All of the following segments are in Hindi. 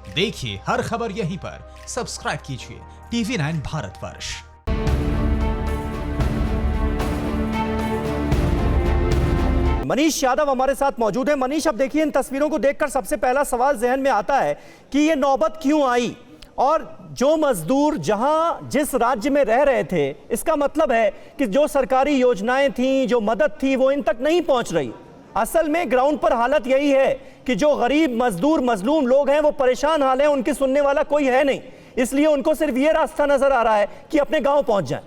देखिए हर खबर यहीं पर, सब्सक्राइब कीजिए TV9 भारतवर्ष। मनीष यादव हमारे साथ मौजूद है। मनीष, अब देखिए इन तस्वीरों को देखकर सबसे पहला सवाल जहन में आता है कि ये नौबत क्यों आई, और जो मजदूर जहां जिस राज्य में रह रहे थे, इसका मतलब है कि जो सरकारी योजनाएं थी, जो मदद थी, वो इन तक नहीं पहुंच रही। असल में ग्राउंड पर हालत यही है कि जो गरीब मजदूर मजलूम लोग हैं वो परेशान हाल है, उनकी सुनने वाला कोई है नहीं, इसलिए उनको सिर्फ ये रास्ता नजर आ रहा है कि अपने गांव पहुंच जाएं।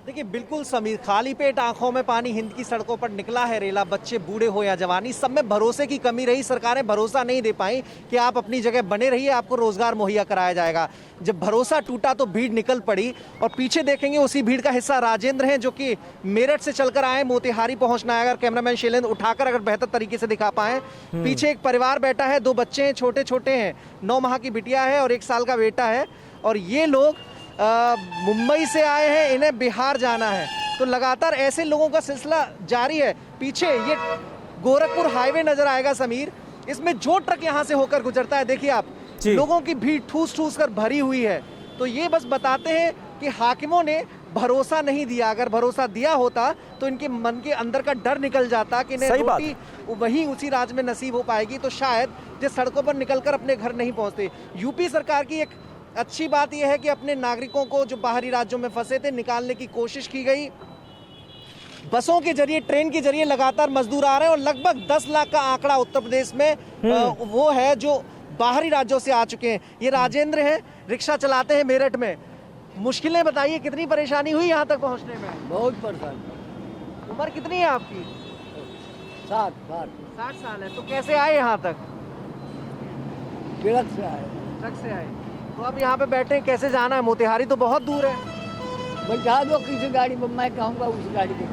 देखिए बिल्कुल समीर, खाली पेट आंखों में पानी, हिंद की सड़कों पर निकला है रेला। बच्चे बूढ़े हो या जवानी, सब में भरोसे की कमी रही। सरकारें भरोसा नहीं दे पाई कि आप अपनी जगह बने रहिए, आपको रोजगार मुहैया कराया जाएगा। जब भरोसा टूटा तो भीड़ निकल पड़ी, और पीछे देखेंगे उसी भीड़ का हिस्सा राजेंद्र हैं, जो कि मेरठ से चलकर आए, मोतिहारी पहुंचना है। अगर कैमरामैन शैलेंद्र उठाकर अगर बेहतर तरीके से दिखा पाए। पीछे एक परिवार बैठा है, 2 बच्चे हैं, छोटे छोटे हैं, 9 माह की बिटिया है और 1 साल का बेटा है। और ये लोग मुंबई से आए हैं, इन्हें बिहार जाना है। तो लगातार ऐसे लोगों का सिलसिला जारी है। पीछे ये गोरखपुर हाईवे नजर आएगा समीर, इसमें जो ट्रक यहाँ से होकर गुजरता है, देखिए आप, लोगों की भीड़ ठूस ठूस कर भरी हुई है। तो ये बस बताते हैं कि हाकिमों ने भरोसा नहीं दिया। अगर भरोसा दिया होता तो इनके मन के अंदर का डर निकल जाता कि इन्हें रोटी वहीं उसी राज्य में नसीब हो पाएगी, तो शायद जिस सड़कों पर निकलकर अपने घर नहीं पहुंचते। यूपी सरकार की एक अच्छी बात यह है कि अपने नागरिकों को जो बाहरी राज्यों में फंसे थे निकालने की कोशिश की गई। बसों के जरिए, ट्रेन के जरिए लगातार मजदूर आ रहे हैं, और लगभग 10 लाख का आंकड़ा उत्तर प्रदेश में वो है जो बाहरी राज्यों से आ चुके हैं। ये राजेंद्र हैं, रिक्शा चलाते हैं मेरठ में। मुश्किलें बताइए, कितनी परेशानी हुई यहाँ तक पहुँचने में? बहुत परेशानी। उम्र कितनी है आपकी? 60 साल है। तो कैसे आए यहाँ तक? ट्रक से आए। ट्रक से आए। तो अब यहाँ पे बैठे, कैसे जाना है? मोतिहारी तो बहुत दूर है। बचा दो किसी गाड़ी में, मैं कहूँगा उस गाड़ी पे।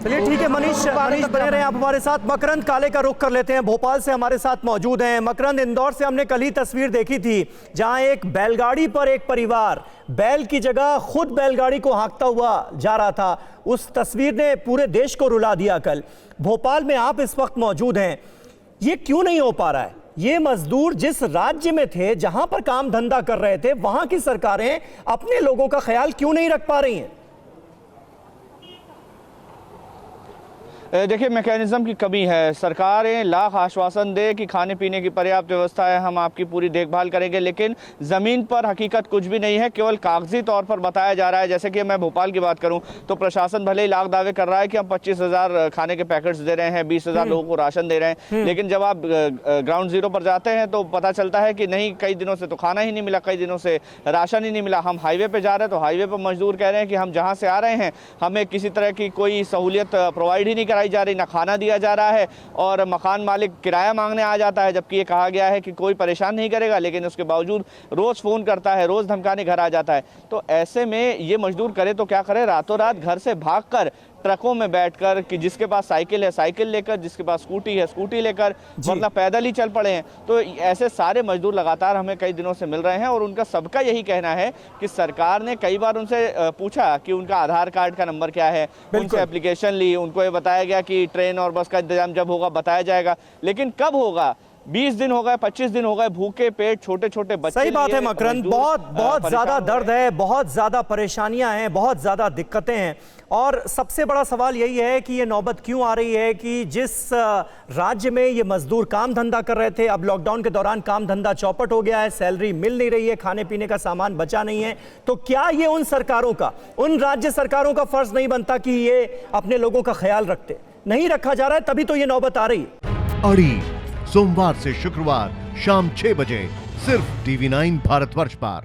चलिए ठीक है मनीष बने रहे आप हमारे साथ। मकरंद काले का रुख कर लेते हैं, भोपाल से हमारे साथ मौजूद हैं। मकरंद, इंदौर से हमने कल ही तस्वीर देखी थी जहां एक बैलगाड़ी पर एक परिवार बैल की जगह खुद बैलगाड़ी को हाँकता हुआ जा रहा था। उस तस्वीर ने पूरे देश को रुला दिया। कल भोपाल में आप इस वक्त मौजूद हैं, ये क्यों नहीं हो पा रहा है? ये मजदूर जिस राज्य में थे, जहां पर काम धंधा कर रहे थे, वहां की सरकारें अपने लोगों का ख्याल क्यों नहीं रख पा रही हैं? देखिए, मैकेनिज्म की कमी है। सरकारें लाख आश्वासन दे कि खाने पीने की पर्याप्त व्यवस्था है, हम आपकी पूरी देखभाल करेंगे, लेकिन ज़मीन पर हकीकत कुछ भी नहीं है। केवल कागजी तौर पर बताया जा रहा है। जैसे कि मैं भोपाल की बात करूं तो प्रशासन भले ही लाख दावे कर रहा है कि हम 25,000 खाने के पैकेट्स दे रहे हैं, 20,000 लोगों को राशन दे रहे हैं, लेकिन जब आप ग्राउंड जीरो पर जाते हैं तो पता चलता है कि नहीं, कई दिनों से तो खाना ही नहीं मिला, कई दिनों से राशन ही नहीं मिला। हम हाईवे पर जा रहे हैं तो हाईवे पर मजदूर कह रहे हैं कि हम जहाँ से आ रहे हैं हमें किसी तरह की कोई सहूलियत प्रोवाइड ही नहीं कराई जा रही, ना खाना दिया जा रहा है, और मकान मालिक किराया मांगने आ जाता है, जबकि ये कहा गया है कि कोई परेशान नहीं करेगा, लेकिन उसके बावजूद रोज फोन करता है, रोज धमकाने घर आ जाता है। तो ऐसे में ये मजदूर करे तो क्या करे, रातों रात घर से भागकर ट्रकों में बैठकर, कि जिसके पास साइकिल है साइकिल लेकर, जिसके पास स्कूटी है स्कूटी लेकर, वरना पैदल ही चल पड़े हैं। तो ऐसे सारे मजदूर लगातार हमें कई दिनों से मिल रहे हैं, और उनका सबका यही कहना है कि सरकार ने कई बार उनसे पूछा कि उनका आधार कार्ड का नंबर क्या है, उनसे एप्लीकेशन ली, उनको ये बताया गया कि ट्रेन और बस का इंतजाम जब होगा बताया जाएगा, लेकिन कब होगा? 20 दिन हो गए, 25 दिन हो गए, भूखे पेट छोटे छोटे बच्चे। सही बात है मकरंद, बहुत ज्यादा दर्द है, बहुत ज्यादा परेशानियां हैं, बहुत ज्यादा दिक्कतें हैं। और सबसे बड़ा सवाल यही है कि ये नौबत क्यों आ रही है कि जिस राज्य में ये मजदूर काम धंधा कर रहे थे, अब लॉकडाउन के दौरान काम धंधा चौपट हो गया है, सैलरी मिल नहीं रही है, खाने पीने का सामान बचा नहीं है। तो क्या ये उन सरकारों का, उन राज्य सरकारों का फर्ज नहीं बनता कि ये अपने लोगों का ख्याल रखते? नहीं रखा जा रहा है, तभी तो ये नौबत आ रही है। अड़ी सोमवार से शुक्रवार शाम 6 बजे सिर्फ TV9 भारतवर्ष पर।